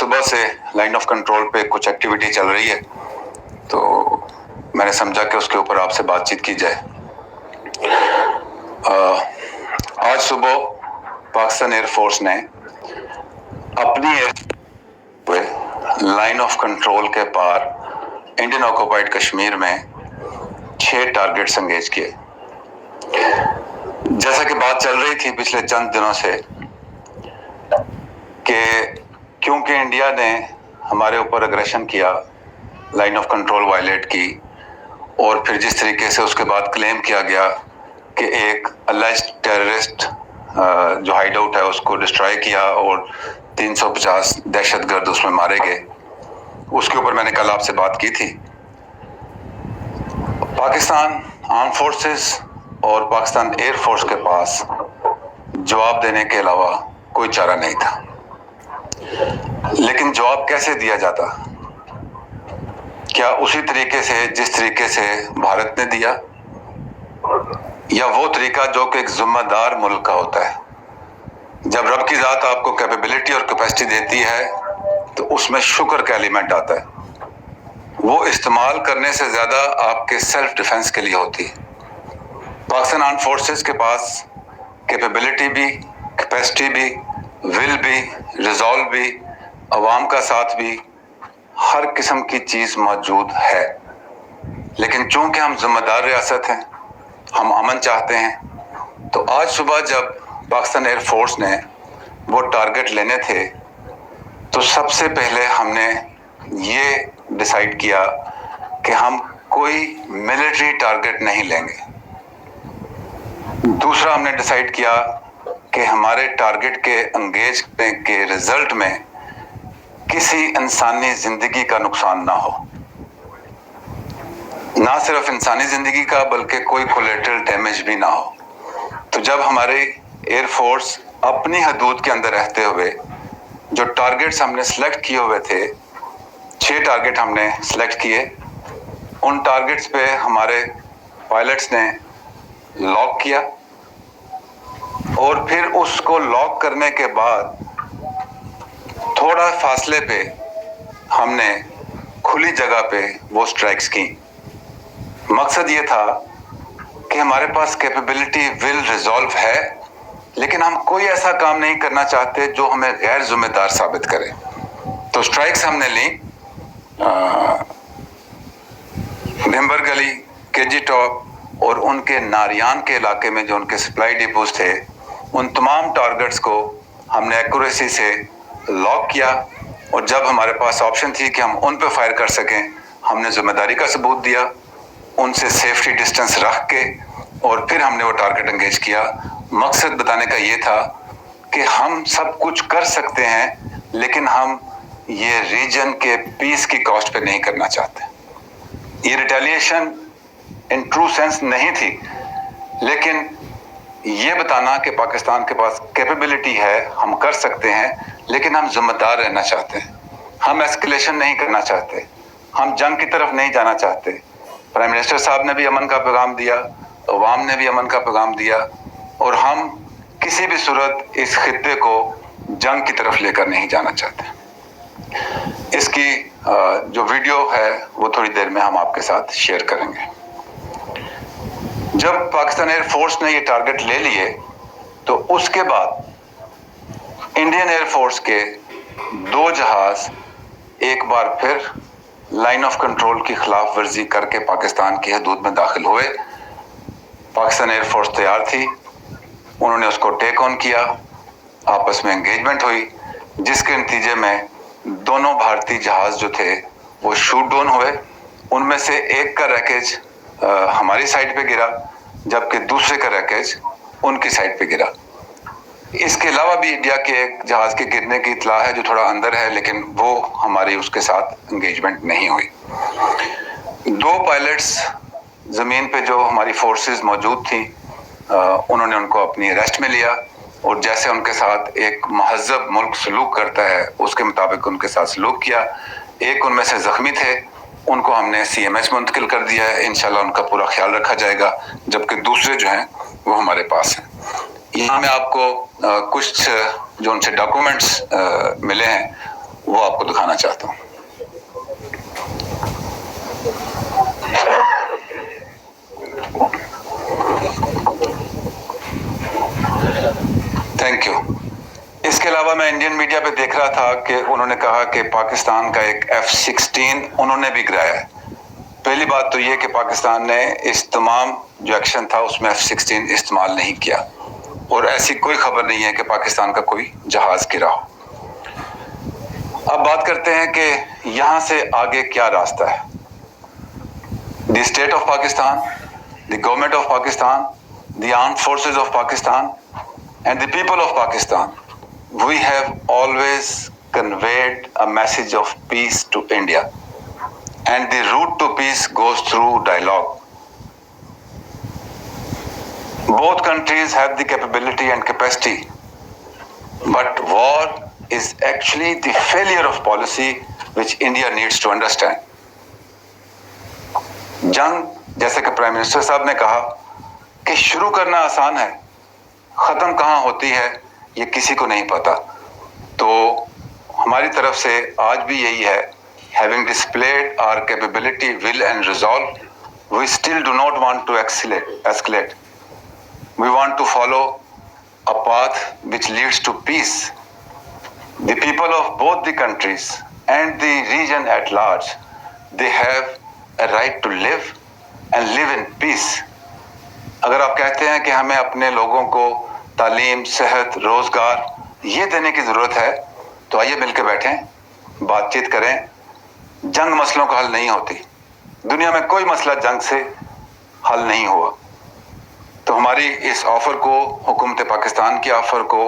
सुबह से line of control पे कुछ एक्टिविटी चल रही है, तो मैंने समझा कि उसके ऊपर आपसे बातचीत की जाए। आज सुबह पाकिस्तान एयरफोर्स ने अपनी लाइन ऑफ कंट्रोल के पार इंडियन ऑक्युपाइड कश्मीर में 6 टारगेट्स एंगेज किए। जैसा कि बात चल रही थी पिछले चंद दिनों से कि क्योंकि इंडिया ने हमारे ऊपर अग्रेशन किया, लाइन ऑफ कंट्रोल वायलेट की, और फिर जिस तरीके से उसके बाद क्लेम किया गया कि एक अलेज्ड टेररिस्ट जो हाइड आउट है उसको डिस्ट्रॉय किया और 350 दहशतगर्द उसमें मारे गए, उसके ऊपर मैंने कल आपसे बात की थी। पाकिस्तान आर्म फोर्सेस और पाकिस्तान एयर फोर्स के पास जवाब देने के अलावा कोई चारा नहीं था। लेकिन जवाब कैसे दिया जाता? क्या उसी तरीके से जिस तरीके से भारत ने दिया, या वो तरीका जो कि एक जिम्मेदार मुल्क का होता है? जब रब की ज़ात आपको कैपेबिलिटी और कैपेसिटी देती है तो उसमें शुक्र का एलिमेंट आता है। वो इस्तेमाल करने से ज़्यादा आपके सेल्फ डिफेंस के लिए होती है। पाकिस्तान आर्म फोर्सेस के पास कैपेबिलिटी भी, कैपेसिटी भी, विल भी, रिजॉल्व भी, अवाम का साथ भी, हर किस्म की चीज़ मौजूद है। लेकिन चूंकि हम जिम्मेदार रियासत हैं, हम अमन चाहते हैं, तो आज सुबह जब पाकिस्तान एयर फोर्स ने वो टारगेट लेने थे तो सबसे पहले हमने ये डिसाइड किया कि हम कोई मिलिट्री टारगेट नहीं लेंगे। दूसरा हमने डिसाइड किया कि हमारे टारगेट के एंगेज करने के रिजल्ट में किसी इंसानी जिंदगी का नुकसान ना हो, ना सिर्फ इंसानी जिंदगी का बल्कि कोई कोलेटरल डैमेज भी ना हो। तो जब हमारे एयर फोर्स अपनी हदूद के अंदर रहते हुए जो टारगेट्स हमने सेलेक्ट किए हुए थे, 6 टारगेट हमने सेलेक्ट किए, उन टारगेट्स पे हमारे पायलट्स ने लॉक किया, और फिर उसको लॉक करने के बाद थोड़ा फासले पे हमने खुली जगह पे वो स्ट्राइक्स की। मकसद ये था कि हमारे पास कैपेबिलिटी, विल, रिजॉल्व है, लेकिन हम कोई ऐसा काम नहीं करना चाहते जो हमें गैर जिम्मेदार साबित करे। तो स्ट्राइक्स हमने ली भिम्बर गली, केजी टॉप और उनके नारियान के इलाके में जो उनके सप्लाई डिपोज थे, उन तमाम टारगेट्स को हमने एक्यूरेसी से लॉक किया, और जब हमारे पास ऑप्शन थी कि हम उन पे फायर कर सकें, हमने जिम्मेदारी का सबूत दिया, उनसे सेफ्टी डिस्टेंस रख के, और फिर हमने वो टारगेट एंगेज किया। मकसद बताने का ये था कि हम सब कुछ कर सकते हैं, लेकिन हम ये रीजन के पीस की कॉस्ट पे नहीं करना चाहते। ये रिटेलिएशन इन ट्रू सेंस नहीं थी, लेकिन ये बताना कि पाकिस्तान के पास कैपेबिलिटी है, हम कर सकते हैं, लेकिन हम जिम्मेदार रहना चाहते हैं। हम एस्केलेशन नहीं करना चाहते, हम जंग की तरफ नहीं जाना चाहते। प्राइम मिनिस्टर साहब ने भी अमन का पैगाम दिया, अवाम ने भी अमन का पैगाम दिया, और हम किसी भी सूरत इस खित्ते को जंग की तरफ लेकर नहीं जाना चाहते। इसकी जो वीडियो है वो थोड़ी देर में हम आपके साथ शेयर करेंगे। जब पाकिस्तान एयर फोर्स ने ये टारगेट ले लिए तो उसके बाद इंडियन एयर फोर्स के 2 जहाज एक बार फिर लाइन ऑफ कंट्रोल की खिलाफ वर्जी करके पाकिस्तान की हदूद में दाखिल हुए। पाकिस्तान एयर फोर्स तैयार थी, उन्होंने उसको टेक ऑन किया, आपस में एंगेजमेंट हुई, जिसके नतीजे में दोनों भारतीय जहाज जो थे वो शूट डाउन हुए। उनमें से एक का रैकेज हमारी साइड पे गिरा, जबकि दूसरे का रैकेज उनकी साइड पे गिरा। इसके अलावा भी इंडिया के एक जहाज के गिरने की इतला है जो थोड़ा अंदर है, लेकिन वो हमारी उसके साथ एंगेजमेंट नहीं हुई। 2 पायलट्स ज़मीन पे जो हमारी फोर्सेस मौजूद थी, उन्होंने उनको अपनी अरेस्ट में लिया, और जैसे उनके साथ एक महज़ब मुल्क सलूक करता है उसके मुताबिक उनके साथ सलूक किया। एक उनमें से ज़ख्मी थे, उनको हमने CMH मुंतकिल कर दिया है, इंशाल्लाह उनका पूरा ख्याल रखा जाएगा, जबकि दूसरे जो हैं वो हमारे पास हैं। यहाँ में आपको कुछ जो उनसे डॉक्यूमेंट्स मिले हैं वो आपको दिखाना चाहता हूं। Thank you. इसके अलावा मैं इंडियन मीडिया पे देख रहा था कि उन्होंने कहा कि पाकिस्तान का एक F-16 उन्होंने भी गिराया है। पहली बात तो ये कि पाकिस्तान ने इस तमाम जो एक्शन था उसमें F-16 इस्तेमाल नहीं किया, और ऐसी कोई खबर नहीं है कि पाकिस्तान का कोई जहाज गिरा हो। अब बात करते हैं कि यहां से आगे क्या रास्ता है। The state of Pakistan, the government of Pakistan, the armed forces of Pakistan and the people of Pakistan, we have always conveyed a message of peace to India, and the route to peace goes through dialogue. Both countries have the capability and capacity, but war is actually the failure of policy which India needs to understand. जंग, जैसे कि prime minister साहब ने कहा कि शुरू करना आसान है, खत्म कहां होती है ये किसी को नहीं पता। तो हमारी तरफ से आज भी यही है, having displayed our capability, will and resolve, we still do not want to escalate. We want to follow a path which leads to peace. The people of both the countries and the region at large, they have a right to live and live in peace. अगर आप कहते हैं कि हमें अपने लोगों को तालीम, सेहत, रोजगार ये देने की जरूरत है, तो आइए मिलकर बैठें, बातचीत करें। जंग मसलों का हल नहीं होती, दुनिया में कोई मसला जंग से हल नहीं हुआ। तो हमारी इस ऑफर को, हुकूमत पाकिस्तान की ऑफर को,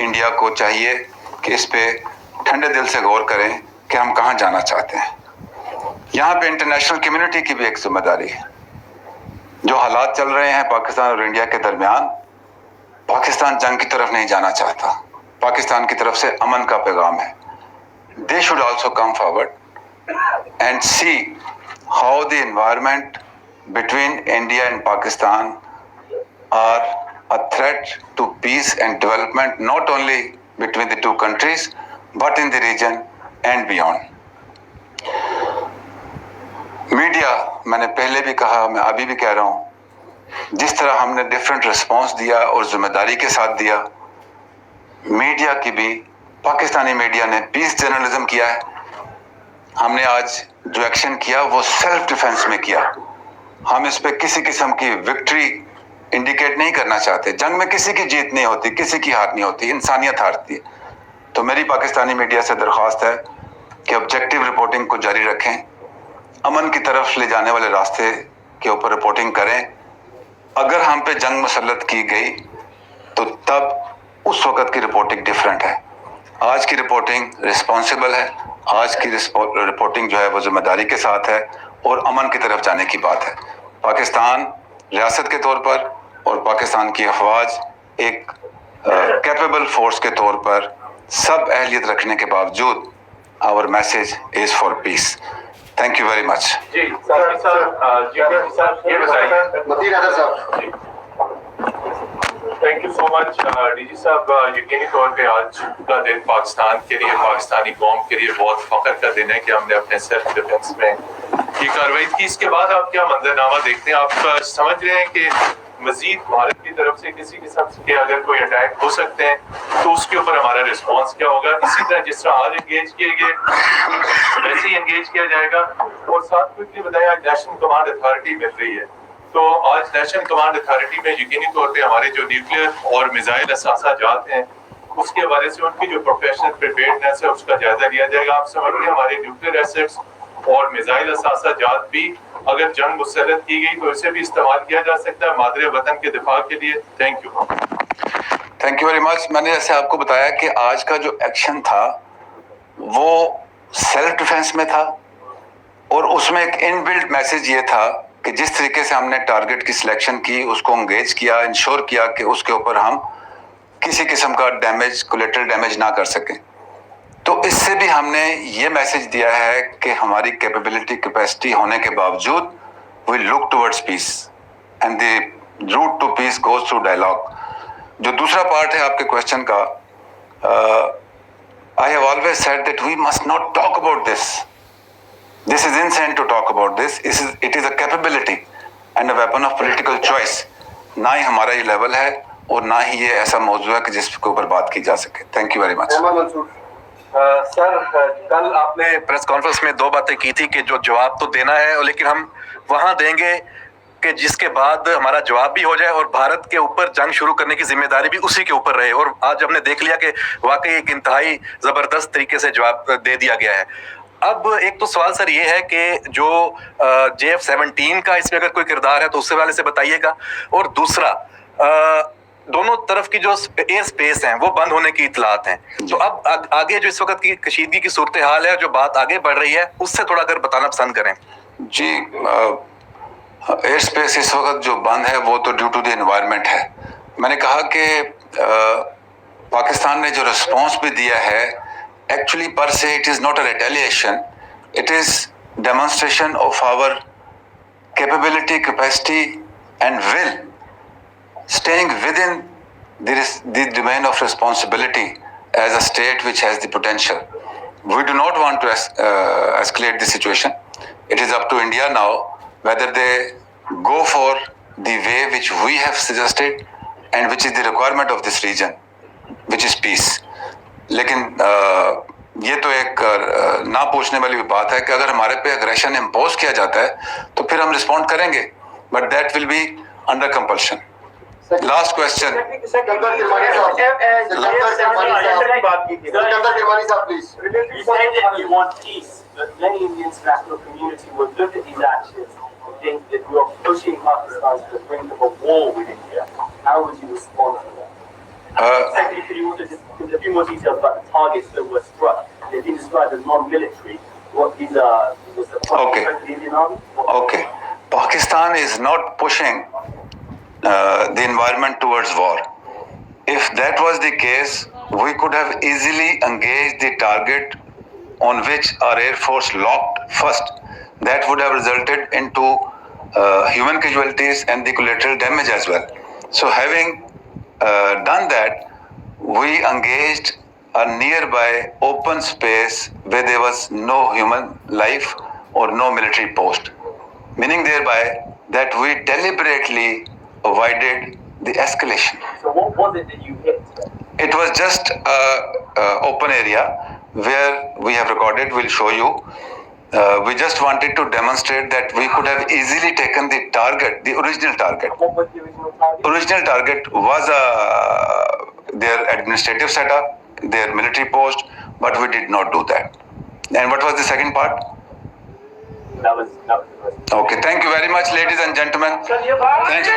इंडिया को चाहिए कि इस पे ठंडे दिल से गौर करें कि हम कहाँ जाना चाहते हैं। यहाँ पे इंटरनेशनल कम्युनिटी की भी एक जिम्मेदारी है। जो हालात चल रहे हैं पाकिस्तान और इंडिया के दरमियान, पाकिस्तान जंग की तरफ नहीं जाना चाहता, पाकिस्तान की तरफ से अमन का पैगाम है। They should also come forward and see how the environment between India and Pakistan are a threat to peace and development, not only between the two countries but in the region and beyond. Media, मैंने पहले भी कहा, मैं अभी भी कह रहा हूं, जिस तरह हमने डिफरेंट रिस्पॉन्स दिया और जिम्मेदारी के साथ दिया, मीडिया की भी, पाकिस्तानी मीडिया ने पीस जर्नलिज्म किया है। हमने आज जो एक्शन किया वो सेल्फ डिफेंस में किया। हम इस पे किसी किस्म की विक्ट्री इंडिकेट नहीं करना चाहते। जंग में किसी की जीत नहीं होती, किसी की हार नहीं होती, इंसानियत हारती है। तो मेरी पाकिस्तानी मीडिया से दरख्वास्त है कि ऑब्जेक्टिव रिपोर्टिंग को जारी रखें, अमन की तरफ ले जाने वाले रास्ते के ऊपर रिपोर्टिंग करें। अगर हम पे जंग मुसल्लत की गई तो तब उस वक्त की रिपोर्टिंग डिफरेंट है। आज की रिपोर्टिंग रिस्पॉन्सिबल है, आज की रिपोर्टिंग जो है वो जिम्मेदारी के साथ है और अमन की तरफ जाने की बात है। पाकिस्तान रियासत के तौर पर और पाकिस्तान की अफवाज एक कैपेबल फोर्स के तौर पर सब अहलियत रखने के बावजूद our message is for peace. Thank you very much. जी सर, ये बताइए। Thank you so much DG साहब। यकीनी तौर पे आज का दिन पाकिस्तान के लिए, पाकिस्तानी कौम के लिए बहुत फख्र का दिन है कि हमने अपने सेल्फ डिफेंस में ये कार्रवाई की। इसके बाद आप क्या मंजरनामा देखते हैं? आप समझ रहे हैं कि मजीद भारत की तरफ से किसी किस्म के अगर कोई अटैक हो सकते हैं तो उसके ऊपर हमारा रिस्पॉन्स क्या होगा? इसी तरह जिस तरह आज एंगेज किए गए वैसे ही एंगेज किया जाएगा। और साथ क्विकली बताया, नेशनल कमांड अथॉरिटी मिल रही है, तो आज नेशनल कमांड अथॉरिटी में यकीनी तौर पे हमारे जो न्यूक्लियर और मिसाइल असासाजात हैं उसके हवाले से उनकी जो प्रोफेशनल प्रिपेयर्डनेस है उसका जायजा लिया जाएगा। आप समझ रहे हैं हमारे न्यूक्लियर एसेट्स और मिसाइल असासाजात भी अगर जंग मुसल्लत की गई तो इसे भी इस्तेमाल किया जा सकता है मादरे वतन के दिफा के लिए। Thank you very much. मैंने जैसे आपको बताया कि आज का जो एक्शन था वो सेल्फ डिफेंस में था और उसमें एक इनबिल्ट मैसेज ये था कि जिस तरीके से हमने टारगेट की सिलेक्शन की, उसको एंगेज किया, इंश्योर किया कि उसके ऊपर हम किसी किस्म का डैमेज, कोलेटरल डैमेज ना कर सकें। तो इससे भी हमने ये मैसेज दिया है कि हमारी कैपेबिलिटी, कैपेसिटी होने के बावजूद we look towards peace and the route to peace goes through dialogue. जो दूसरा पार्ट है आपके क्वेश्चन का, I have always said that we must not talk about this. This is insane to talk about this. It is a capability and a weapon of political choice. ना ही हमारा ये level है और ना ही ये ऐसा मौजूद है कि जिसके ऊपर बात की जा सके. Thank you very much. Sir, कल आपने प्रेस कॉन्फ्रेंस में 2 बातें की थी कि जो जवाब तो देना है, लेकिन हम वहां देंगे कि जिसके बाद हमारा जवाब भी हो जाए और भारत के ऊपर जंग शुरू करने की जिम्मेदारी भी उसी के ऊपर रहे. और आज हमने देख लिया कि वाकई एक इंतहाई जबरदस्त तरीके से जवाब दे दिया गया है. अब एक तो सवाल सर ये है कि जो JF-17 का इसमें अगर कोई किरदार है तो उससे वाले से बताइएगा. और दूसरा, दोनों तरफ की जो एयर स्पेस हैं वो बंद होने की इतलात हैं. तो अब आगे जो इस वक्त की कशीदगी की सूरत हाल है, जो बात आगे बढ़ रही है, उससे थोड़ा अगर बताना पसंद करें. जी, एयर स्पेस इस वक्त जो बंद है वो तो ड्यू टू द एनवायरनमेंट है. मैंने कहा कि पाकिस्तान ने जो रिस्पॉन्स भी दिया है, actually per se it is not a retaliation, it is demonstration of our capability, capacity and will staying within the domain of responsibility as a state which has the potential. We do not want to escalate the situation. It is up to India now whether they go for the way which we have suggested and which is the requirement of this region, which is peace. लेकिन ये तो एक ना पूछने वाली बात है कि अगर हमारे पे अग्रेशन इम्पोज किया जाता है तो फिर हम रिस्पॉन्ड करेंगे, but that will be under compulsion. Last question. Please. You say that you want peace, but many in the international community would look at these actions and think that you are pushing Pakistan to the brink of a war with India. How would you respond to that? Secondly, could you also just give a few more details about the targets that were struck? They've been described as non-military. What these are? Was the Okay. the Indian Army? Okay. Pakistan is not pushing the environment towards war. If that was the case, we could have easily engaged the target on which our Air Force locked first. That would have resulted into human casualties and the collateral damage as well. So having done that, we engaged a nearby open space where there was no human life or no military post, meaning thereby that we deliberately avoided the escalation. So what was it that you hit? It was just a open area where we have recorded. We'll show you. We just wanted to demonstrate that we could have easily taken the target, the original target. What was the original target? Original target was their administrative setup, their military post, but we did not do that. And what was the second part? That was the first. Okay, thank you very much, ladies and gentlemen. Thanks.